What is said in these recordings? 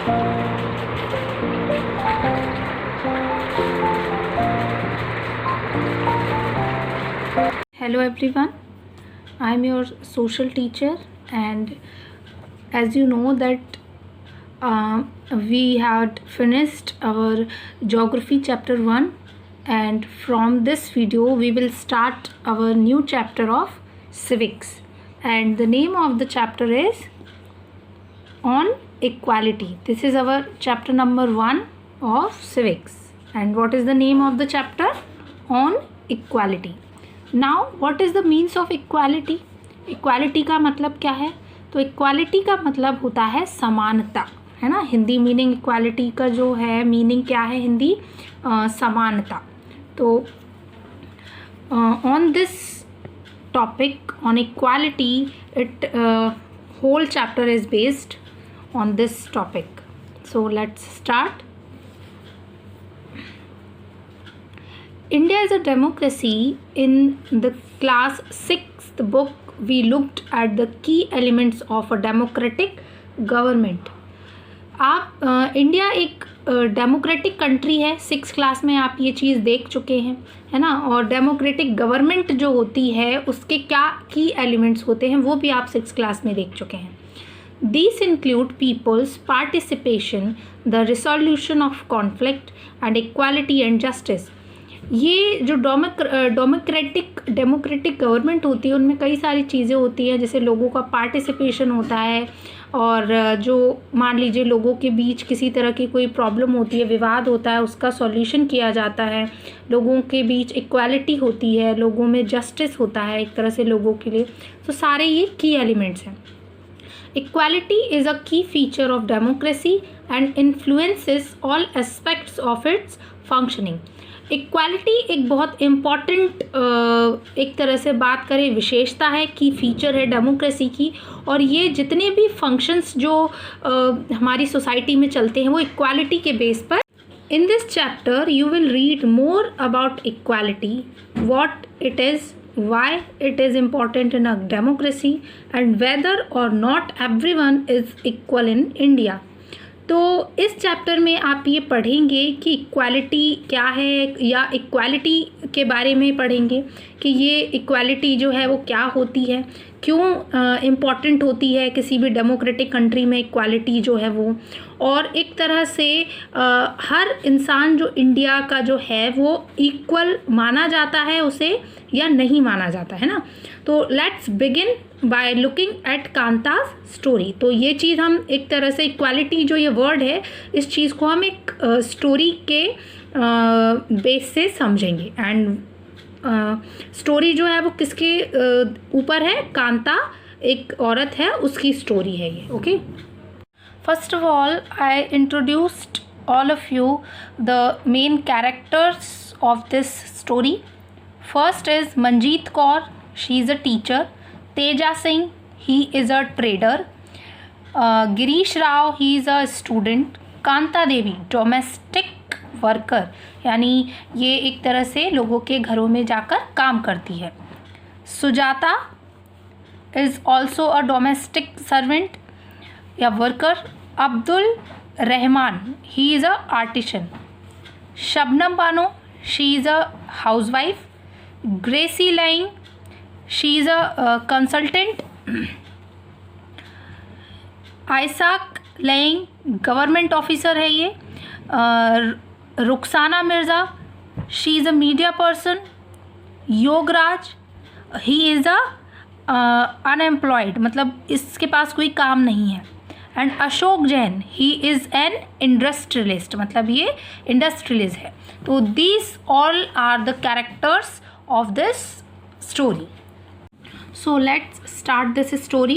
Hello everyone, I am your social teacher, and as you know that we had finished our geography chapter 1, and from this video we will start our new chapter of civics, and the name of the chapter is on equality. This is our chapter number 1 of civics, and what is the name of the chapter? On equality. Now what is the means of equality? Equality का मतलब क्या है? तो equality का मतलब होता है समानता, है ना. हिंदी मीनिंग इक्वालिटी का जो है मीनिंग क्या है हिंदी? समानता. तो on this topic on equality it whole chapter is based on this topic. So let's start. India is a democracy. In the class 6th book, we looked at the key elements of a democratic government. आप India एक democratic country है. 6th class में आप ये चीज़ देख चुके हैं, है ना. और डेमोक्रेटिक गवर्नमेंट जो होती है उसके क्या की एलिमेंट्स होते हैं वो भी आप 6th क्लास में देख चुके हैं. These include people's participation, the resolution of conflict, and equality and justice. ये जो डेमोक्रेटिक गवर्नमेंट होती है उनमें कई सारी चीज़ें होती हैं, जैसे लोगों का पार्टिसिपेशन होता है, और जो मान लीजिए लोगों के बीच किसी तरह की कोई प्रॉब्लम होती है, विवाद होता है, उसका सॉल्यूशन किया जाता है. लोगों के बीच इक्वालिटी होती है, लोगों में जस्टिस होता है एक तरह से लोगों के लिए. तो सारे ये की एलिमेंट्स हैं. इक्वालिटी इज़ अ की feature of democracy and influences all aspects of its functioning. Equality एक बहुत इम्पॉर्टेंट एक तरह से बात करें विशेषता है, की फीचर है डेमोक्रेसी की, और ये जितने भी फंक्शंस जो हमारी सोसाइटी में चलते हैं वो इक्वालिटी के बेस पर. In this chapter you will read more about equality, what it is, why it is important in a democracy, and whether or not everyone is equal in India. तो इस chapter में आप ये पढ़ेंगे कि equality क्या है, या इक्वालिटी के बारे में पढ़ेंगे कि ये इक्वालिटी जो है वो क्या होती है, क्यों इम्पॉर्टेंट होती है किसी भी डेमोक्रेटिक कंट्री में इक्वालिटी जो है वो, और एक तरह से हर इंसान जो इंडिया का जो है वो इक्वल माना जाता है उसे या नहीं माना जाता है ना. तो let's begin by looking at Kanta's story. तो ये चीज़ हम एक तरह से इक्वालिटी जो ये वर्ड है इस चीज़ को हम एक स्टोरी के बेस से समझेंगे. एंड स्टोरी जो है वो किसके ऊपर है? कांता एक औरत है, उसकी स्टोरी है ये. Okay, first of all I introduced all of you the main characters of this story. First is Manjeet Kaur, she is a teacher. Teja Singh, he is a trader. Girish Rao, he is a student. Kanta Devi, domestic worker, यानी ये एक तरह से लोगों के घरों में जाकर काम करती है. Sujata is also a domestic servant या worker. Abdul Rahman, he is a artisan. Shabnam Bano, she is a housewife. Gracy Laing, she is a consultant. Isaac Laing, government officer है ये. Rukhsana Mirza, she is a media person. Yograj, he is a unemployed, मतलब इसके पास कोई काम नहीं है. And Ashok Jain, he is an industrialist, मतलब ये इंडस्ट्रियलिस्ट है. तो these all are the characters of this story. So let's start this story.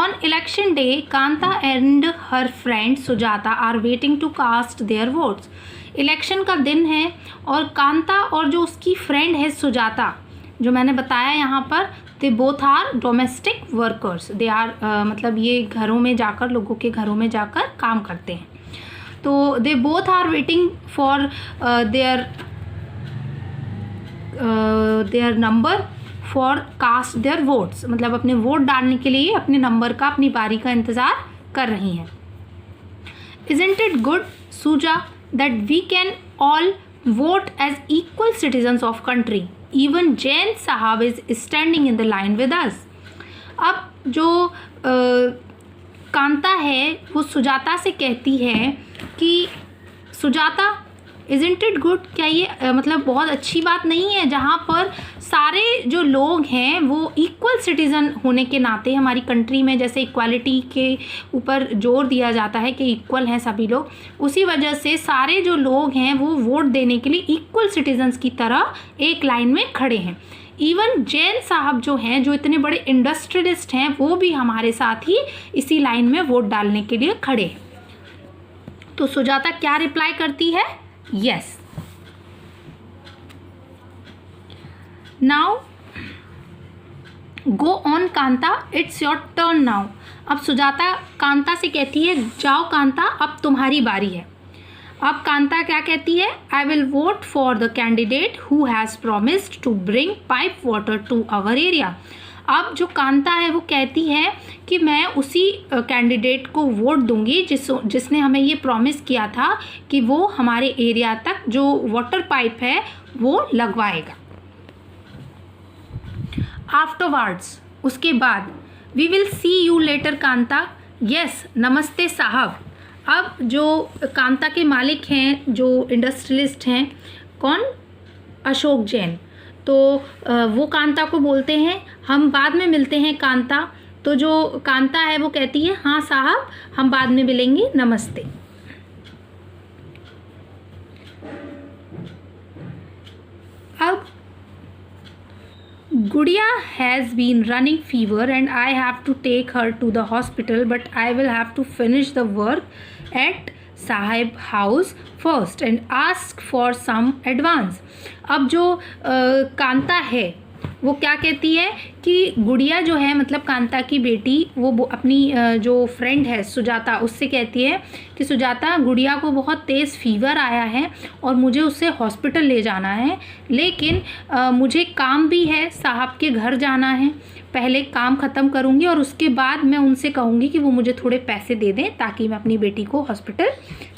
On election day, Kanta and her friend Sujata are waiting to cast their votes. Election का दिन है और कांता और जो उसकी फ्रेंड है सुजाता, जो मैंने बताया यहाँ पर, they both are domestic workers. They are मतलब ये घरों में जाकर, लोगों के घरों में जाकर काम करते हैं. तो they both are waiting for their number for cast their votes, मतलब अपने वोट डालने के लिए अपने नंबर का, अपनी बारी का इंतज़ार कर रही हैं. Isn't it good, Suja, that we can all vote as equal citizens of country? Even Jain Sahab is standing in the line with us. अब जो कांता है वो सुजाता से कहती है कि सुजाता, इज़न्ट इट गुड, क्या ये मतलब बहुत अच्छी बात नहीं है जहाँ पर सारे जो लोग हैं वो इक्वल सिटीज़न होने के नाते हमारी कंट्री में जैसे इक्वालिटी के ऊपर जोर दिया जाता है कि इक्वल हैं सभी लोग, उसी वजह से सारे जो लोग हैं वो वोट देने के लिए इक्वल सिटीजन्स की तरह एक लाइन में खड़े हैं। इवन जैन साहब जो हैं, जो इतने बड़े इंडस्ट्रियलिस्ट हैं, वो भी हमारे साथ ही इसी लाइन में वोट डालने के लिए खड़े हैं। तो सुजाता क्या रिप्लाई करती है? Yes. Now go on Kanta, it's your turn now. अब सुजाता कांता से कहती है, जाओ कांता, अब तुम्हारी बारी है। अब कांता क्या कहती है? I will vote for the candidate who has promised to bring pipe water to our area. अब जो कांता है वो कहती है कि मैं उसी कैंडिडेट को वोट दूंगी जिसने हमें ये प्रॉमिस किया था कि वो हमारे एरिया तक जो वाटर पाइप है वो लगवाएगा। आफ्टरवर्ड्स, उसके बाद, we will see you later Kanta. Yes, नमस्ते साहब। अब जो कांता के मालिक हैं, जो इंडस्ट्रियलिस्ट हैं, कौन? अशोक जैन। तो वो कांता को बोलते हैं, हम बाद में मिलते हैं कांता। तो जो कांता है वो कहती है, हाँ साहब, हम बाद में मिलेंगे, नमस्ते। अब Gudiya has been running fever and I have to take her to the hospital, but I will have to finish the work at Sahib house first and ask for some advance. अब जो कांता है वो क्या कहती है कि गुड़िया जो है, मतलब कांता की बेटी, वो अपनी जो फ्रेंड है सुजाता, उससे कहती है कि सुजाता, गुड़िया को बहुत तेज़ फीवर आया है और मुझे उसे हॉस्पिटल ले जाना है, लेकिन मुझे काम भी है, साहब के घर जाना है। पहले काम ख़त्म करूँगी और उसके बाद मैं उनसे कहूँगी कि वो मुझे थोड़े पैसे दे दें ताकि मैं अपनी बेटी को हॉस्पिटल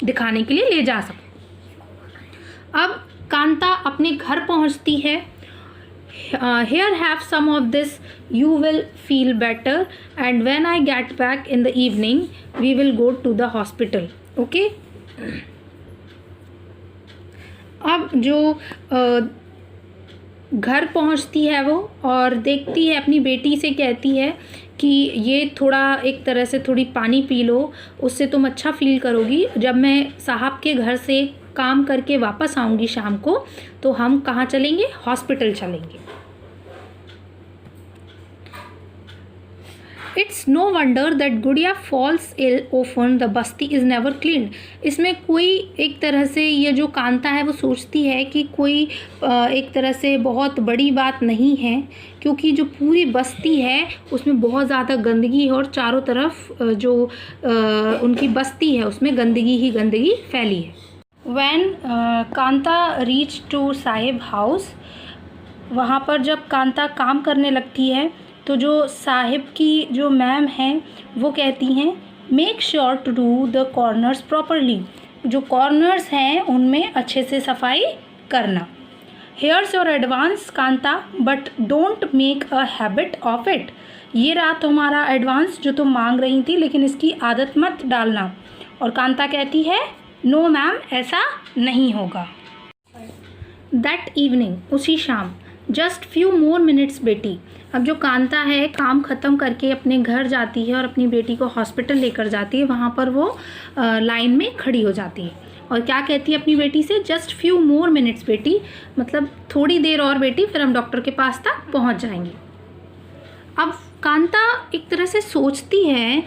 दिखाने के लिए ले जा सकूँ। अब कांता अपने घर पहुँचती है। Here, have some of this, you will feel better, and when I get back in the evening we will go to the hospital. Okay? अब जो घर पहुंचती है वो और देखती है, अपनी बेटी से कहती है कि ये थोड़ा एक तरह से थोड़ी पानी पी लो, उससे तुम अच्छा फील करोगी। जब मैं साहब के घर से काम करके वापस आऊँगी शाम को, तो हम कहाँ चलेंगे? हॉस्पिटल चलेंगे। इट्स नो वंडर दैट गुड़िया false ill often, the Basti is never clean. इसमें कोई एक तरह से ये जो कांता है वो सोचती है कि कोई एक तरह से बहुत बड़ी बात नहीं है, क्योंकि जो पूरी बस्ती है उसमें बहुत ज़्यादा गंदगी है और चारों तरफ जो उनकी बस्ती है उसमें गंदगी ही गंदगी फैली है। When Kanta reach to sahib house, वहाँ पर जब कांता काम करने लगती है तो जो साहिब की जो मैम हैं वो कहती हैं, make sure to do the corners properly. जो कॉर्नर्स हैं उनमें अच्छे से सफाई करना। Here's your advance Kanta, but don't make a habit of it. ये रहा तुम्हारा एडवांस जो तुम मांग रही थी, लेकिन इसकी आदत मत डालना। और कांता कहती है, नो मैम, ऐसा नहीं होगा। दैट इवनिंग, उसी शाम, जस्ट फ्यू मोर मिनट्स बेटी। अब जो कांता है काम ख़त्म करके अपने घर जाती है और अपनी बेटी को हॉस्पिटल लेकर जाती है। वहाँ पर वो लाइन में खड़ी हो जाती है और क्या कहती है अपनी बेटी से? जस्ट फ्यू मोर मिनट्स बेटी, मतलब थोड़ी देर और बेटी, फिर हम डॉक्टर के पास तक पहुँच जाएंगे। अब कांता एक तरह से सोचती है,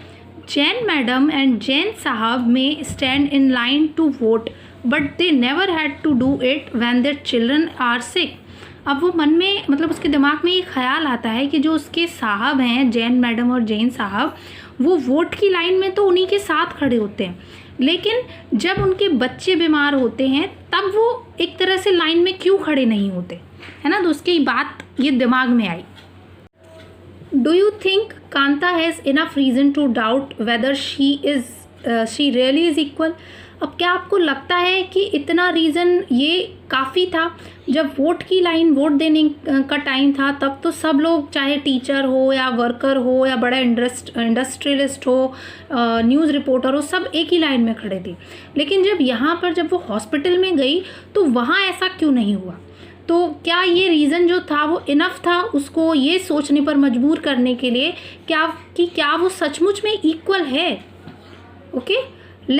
जैन मैडम एंड जैन साहब में stand in line to vote, but they never had to do it when their children are sick. अब वो मन में, मतलब उसके दिमाग में ये ख्याल आता है कि जो उसके साहब हैं, जैन मैडम और जैन साहब, वो वोट की लाइन में तो उन्हीं के साथ खड़े होते हैं, लेकिन जब उनके बच्चे बीमार होते हैं तब वो एक तरह से लाइन में क्यों खड़े नहीं होते, है ना। तो उसकी बात ये दिमाग में आई। Do you think Kanta has enough reason to doubt whether she is she really is equal. अब क्या आपको लगता है कि इतना रीज़न ये काफ़ी था? जब वोट की लाइन, वोट देने का टाइम था, तब तो सब लोग, चाहे टीचर हो या वर्कर हो या बड़ा इंडस्ट्रियलिस्ट हो, न्यूज़ रिपोर्टर हो, सब एक ही लाइन में खड़े थे। लेकिन जब यहाँ पर जब वो हॉस्पिटल में गई तो वहाँ ऐसा क्यों नहीं हुआ? तो क्या ये रीज़न जो था वो इनफ था उसको ये सोचने पर मजबूर करने के लिए क्या वो सचमुच में इक्वल है? ओके।